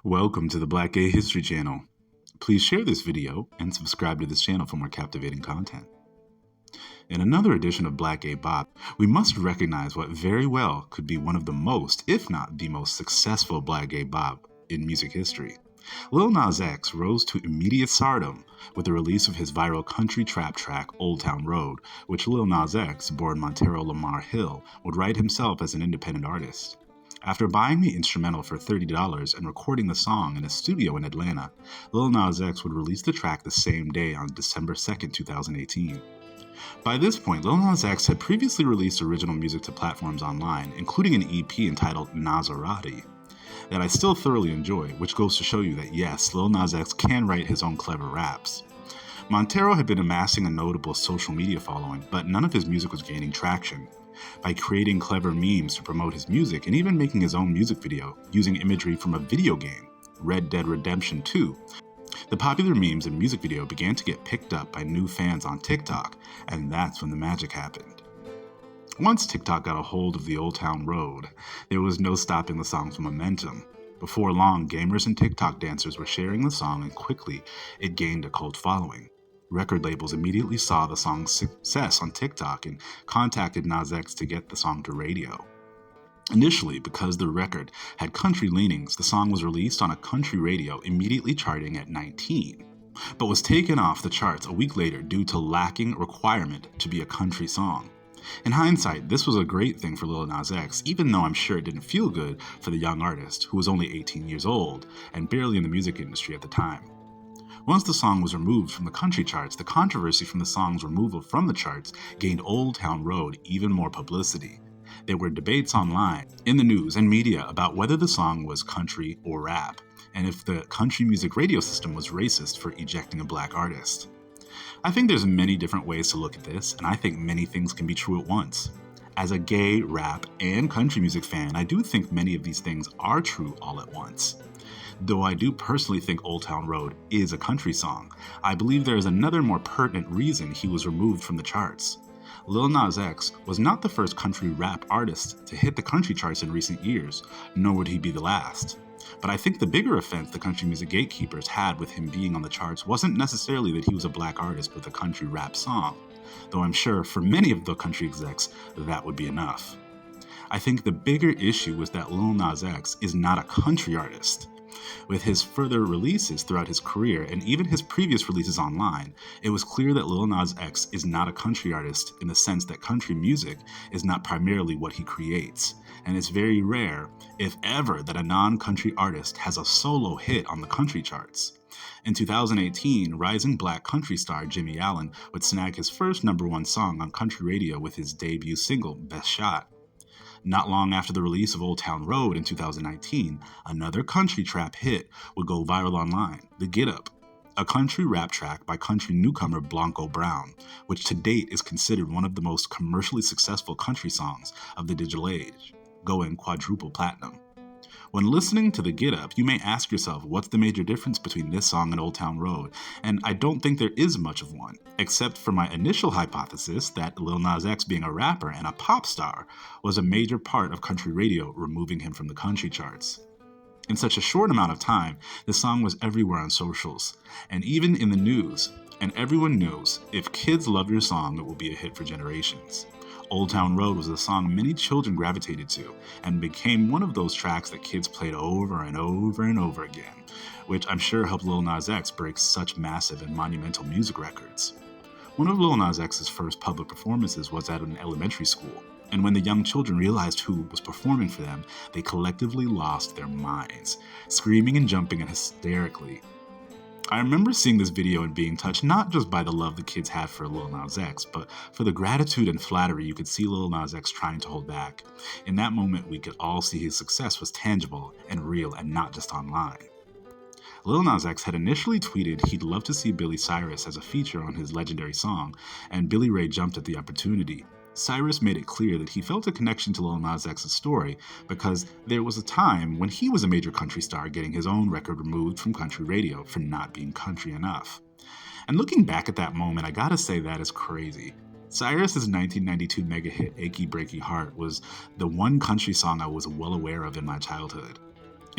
Welcome to the Black Gay History Channel. Please share this video and subscribe to this channel for more captivating content. In another edition of Black Gay Bop, we must recognize what very well could be one of the most, if not the most successful Black Gay Bop in music history. Lil Nas X rose to immediate stardom with the release of his viral country trap track Old Town Road, which Lil Nas X, born Montero Lamar Hill, would write himself as an independent artist. After buying the instrumental for $30 and recording the song in a studio in Atlanta, Lil Nas X would release the track the same day on December 2, 2018. By this point, Lil Nas X had previously released original music to platforms online, including an EP entitled Nazarati, that I still thoroughly enjoy, which goes to show you that yes, Lil Nas X can write his own clever raps. Montero had been amassing a notable social media following, but none of his music was gaining traction. By creating clever memes to promote his music and even making his own music video using imagery from a video game, Red Dead Redemption 2, the popular memes and music video began to get picked up by new fans on TikTok, and that's when the magic happened. Once TikTok got a hold of the Old Town Road, there was no stopping the song's momentum. Before long, gamers and TikTok dancers were sharing the song, and quickly it gained a cult following. Record labels immediately saw the song's success on TikTok and contacted Nas X to get the song to radio. Initially, because the record had country leanings, the song was released on a country radio, immediately charting at 19, but was taken off the charts a week later due to lacking requirement to be a country song. In hindsight, this was a great thing for Lil Nas X, even though I'm sure it didn't feel good for the young artist, who was only 18 years old and barely in the music industry at the time. Once the song was removed from the country charts, the controversy from the song's removal from the charts gained Old Town Road even more publicity. There were debates online, in the news, and media about whether the song was country or rap, and if the country music radio system was racist for ejecting a black artist. I think there's many different ways to look at this, and I think many things can be true at once. As a gay, rap, and country music fan, I do think many of these things are true all at once. Though I do personally think Old Town Road is a country song, I believe there is another more pertinent reason he was removed from the charts. Lil Nas X was not the first country rap artist to hit the country charts in recent years, nor would he be the last. But I think the bigger offense the country music gatekeepers had with him being on the charts wasn't necessarily that he was a black artist with a country rap song, though I'm sure for many of the country execs that would be enough. I think the bigger issue was that Lil Nas X is not a country artist. With his further releases throughout his career and even his previous releases online, it was clear that Lil Nas X is not a country artist in the sense that country music is not primarily what he creates, and it's very rare, if ever, that a non-country artist has a solo hit on the country charts. In 2018, rising black country star Jimmy Allen would snag his first #1 song on country radio with his debut single, Best Shot. Not long after the release of Old Town Road in 2019, another country trap hit would go viral online, The Get Up, a country rap track by country newcomer Blanco Brown, which to date is considered one of the most commercially successful country songs of the digital age, going quadruple platinum. When listening to The Get Up, you may ask yourself what's the major difference between this song and Old Town Road, and I don't think there is much of one, except for my initial hypothesis that Lil Nas X being a rapper and a pop star was a major part of country radio, removing him from the country charts. In such a short amount of time, the song was everywhere on socials, and even in the news, and everyone knows if kids love your song, it will be a hit for generations. Old Town Road was a song many children gravitated to and became one of those tracks that kids played over and over and over again, which I'm sure helped Lil Nas X break such massive and monumental music records. One of Lil Nas X's first public performances was at an elementary school, and when the young children realized who was performing for them, they collectively lost their minds, screaming and jumping and hysterically. I remember seeing this video and being touched not just by the love the kids had for Lil Nas X, but for the gratitude and flattery you could see Lil Nas X trying to hold back. In that moment, we could all see his success was tangible and real and not just online. Lil Nas X had initially tweeted he'd love to see Billy Cyrus as a feature on his legendary song, and Billy Ray jumped at the opportunity. Cyrus made it clear that he felt a connection to Lil Nas X's story because there was a time when he was a major country star getting his own record removed from country radio for not being country enough. And looking back at that moment, I gotta say that is crazy. Cyrus's 1992 mega hit Achy Breaky Heart was the one country song I was well aware of in my childhood.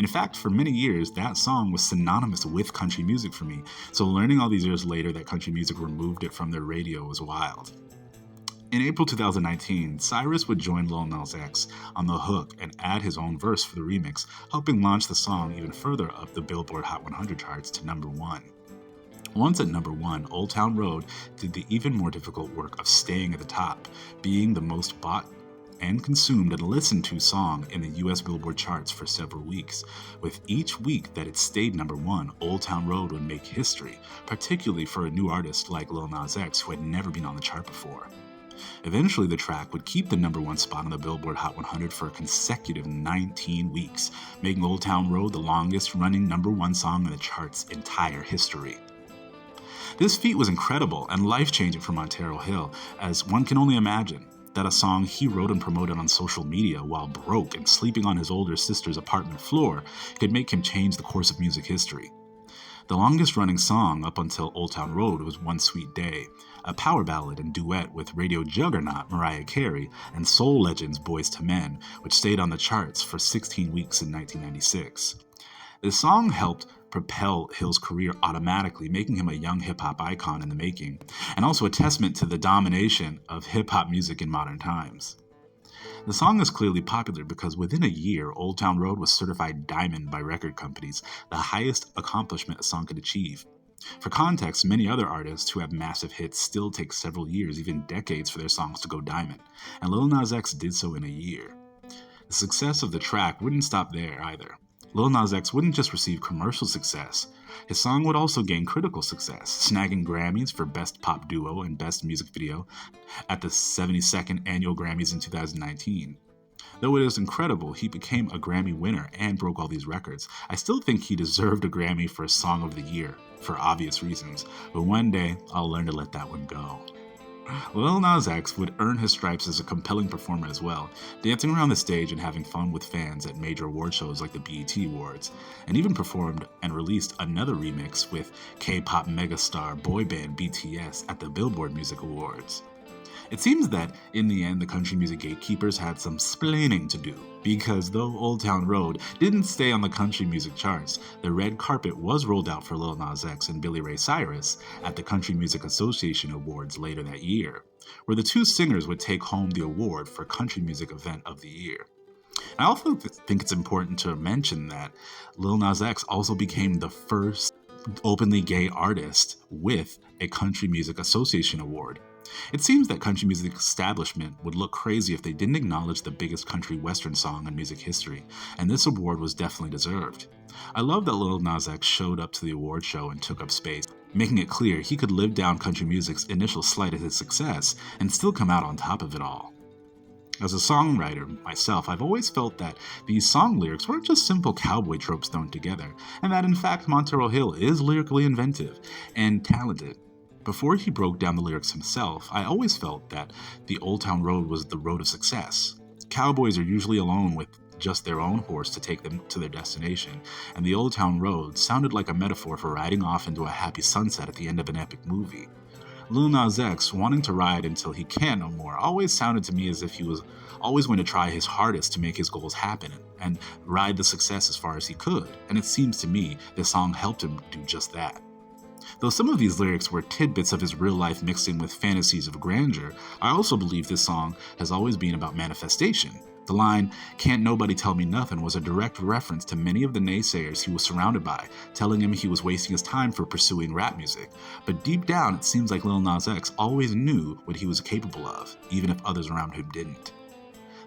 In fact, for many years, that song was synonymous with country music for me, so learning all these years later that country music removed it from their radio was wild. In April 2019, Cyrus would join Lil Nas X on the hook and add his own verse for the remix, helping launch the song even further up the Billboard Hot 100 charts to number 1. Once at number 1, Old Town Road did the even more difficult work of staying at the top, being the most bought and consumed and listened to song in the US Billboard charts for several weeks. With each week that it stayed number 1, Old Town Road would make history, particularly for a new artist like Lil Nas X who had never been on the chart before. Eventually, the track would keep the number 1 spot on the Billboard Hot 100 for a consecutive 19 weeks, making Old Town Road the longest running number 1 song in the chart's entire history. This feat was incredible and life-changing for Montero Hill, as one can only imagine that a song he wrote and promoted on social media while broke and sleeping on his older sister's apartment floor could make him change the course of music history. The longest running song up until Old Town Road was One Sweet Day, a power ballad and duet with radio juggernaut Mariah Carey and soul legends Boyz II Men, which stayed on the charts for 16 weeks in 1996. This song helped propel Hill's career automatically, making him a young hip-hop icon in the making, and also a testament to the domination of hip-hop music in modern times. The song is clearly popular because within a year, Old Town Road was certified diamond by record companies, the highest accomplishment a song could achieve. For context, many other artists who have massive hits still take several years, even decades, for their songs to go diamond, and Lil Nas X did so in a year. The success of the track wouldn't stop there either. Lil Nas X wouldn't just receive commercial success, his song would also gain critical success, snagging Grammys for Best Pop Duo and Best Music Video at the 72nd Annual Grammys in 2019. Though it is incredible he became a Grammy winner and broke all these records, I still think he deserved a Grammy for Song of the Year, for obvious reasons, but one day I'll learn to let that one go. Lil Nas X would earn his stripes as a compelling performer as well, dancing around the stage and having fun with fans at major award shows like the BET Awards, and even performed and released another remix with K-pop megastar boy band BTS at the Billboard Music Awards. It seems that, in the end, the country music gatekeepers had some splaining to do, because though Old Town Road didn't stay on the country music charts, the red carpet was rolled out for Lil Nas X and Billy Ray Cyrus at the Country Music Association Awards later that year, where the two singers would take home the award for Country Music Event of the Year. I also think it's important to mention that Lil Nas X also became the first openly gay artist with a Country Music Association Award. It seems that country music establishment would look crazy if they didn't acknowledge the biggest country western song in music history, and this award was definitely deserved. I love that Lil Nas X showed up to the award show and took up space, making it clear he could live down country music's initial slight at his success and still come out on top of it all. As a songwriter myself, I've always felt that these song lyrics weren't just simple cowboy tropes thrown together, and that in fact Montero Hill is lyrically inventive and talented. Before he broke down the lyrics himself, I always felt that the Old Town Road was the road of success. Cowboys are usually alone with just their own horse to take them to their destination, and the Old Town Road sounded like a metaphor for riding off into a happy sunset at the end of an epic movie. Lil Nas X, wanting to ride until he can't no more, always sounded to me as if he was always going to try his hardest to make his goals happen and ride the success as far as he could, and it seems to me this song helped him do just that. Though some of these lyrics were tidbits of his real life mixed in with fantasies of grandeur, I also believe this song has always been about manifestation. The line, "Can't nobody tell me nothing," was a direct reference to many of the naysayers he was surrounded by, telling him he was wasting his time for pursuing rap music. But deep down, it seems like Lil Nas X always knew what he was capable of, even if others around him didn't.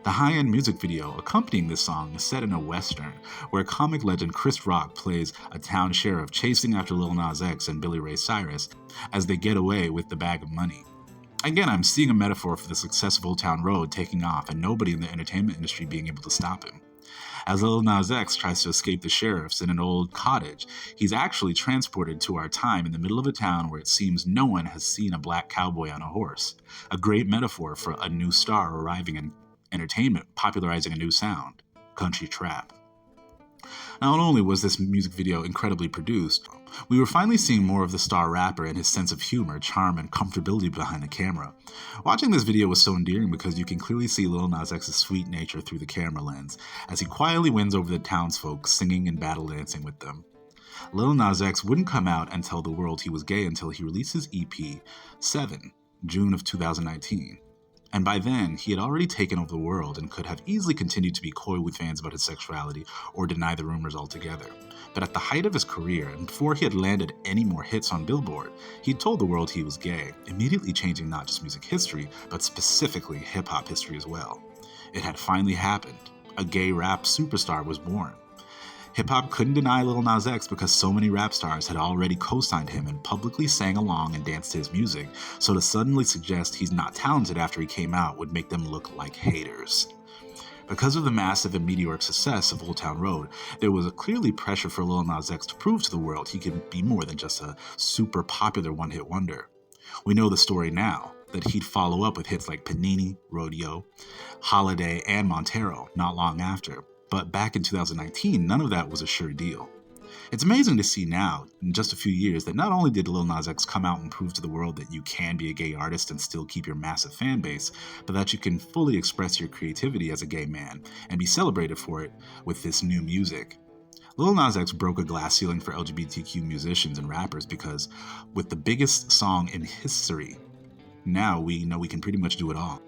The high-end music video accompanying this song is set in a western, where comic legend Chris Rock plays a town sheriff chasing after Lil Nas X and Billy Ray Cyrus as they get away with the bag of money. Again, I'm seeing a metaphor for the success of Old Town Road taking off and nobody in the entertainment industry being able to stop him. As Lil Nas X tries to escape the sheriffs in an old cottage, he's actually transported to our time in the middle of a town where it seems no one has seen a black cowboy on a horse. A great metaphor for a new star arriving in entertainment, popularizing a new sound, country trap. Not only was this music video incredibly produced, we were finally seeing more of the star rapper and his sense of humor, charm, and comfortability behind the camera. Watching this video was so endearing because you can clearly see Lil Nas X's sweet nature through the camera lens, as he quietly wins over the townsfolk, singing and battle dancing with them. Lil Nas X wouldn't come out and tell the world he was gay until he released his EP, 7, June of 2019. And by then, he had already taken over the world and could have easily continued to be coy with fans about his sexuality or deny the rumors altogether. But at the height of his career, and before he had landed any more hits on Billboard, he told the world he was gay, immediately changing not just music history, but specifically hip-hop history as well. It had finally happened. A gay rap superstar was born. Hip-hop couldn't deny Lil Nas X because so many rap stars had already co-signed him and publicly sang along and danced to his music, so to suddenly suggest he's not talented after he came out would make them look like haters. Because of the massive and meteoric success of Old Town Road, there was clearly pressure for Lil Nas X to prove to the world he could be more than just a super popular one-hit wonder. We know the story now, that he'd follow up with hits like Panini, Rodeo, Holiday, and Montero not long after. But back in 2019, none of that was a sure deal. It's amazing to see now, in just a few years, that not only did Lil Nas X come out and prove to the world that you can be a gay artist and still keep your massive fan base, but that you can fully express your creativity as a gay man and be celebrated for it with this new music. Lil Nas X broke a glass ceiling for LGBTQ musicians and rappers because, with the biggest song in history, now we know we can pretty much do it all.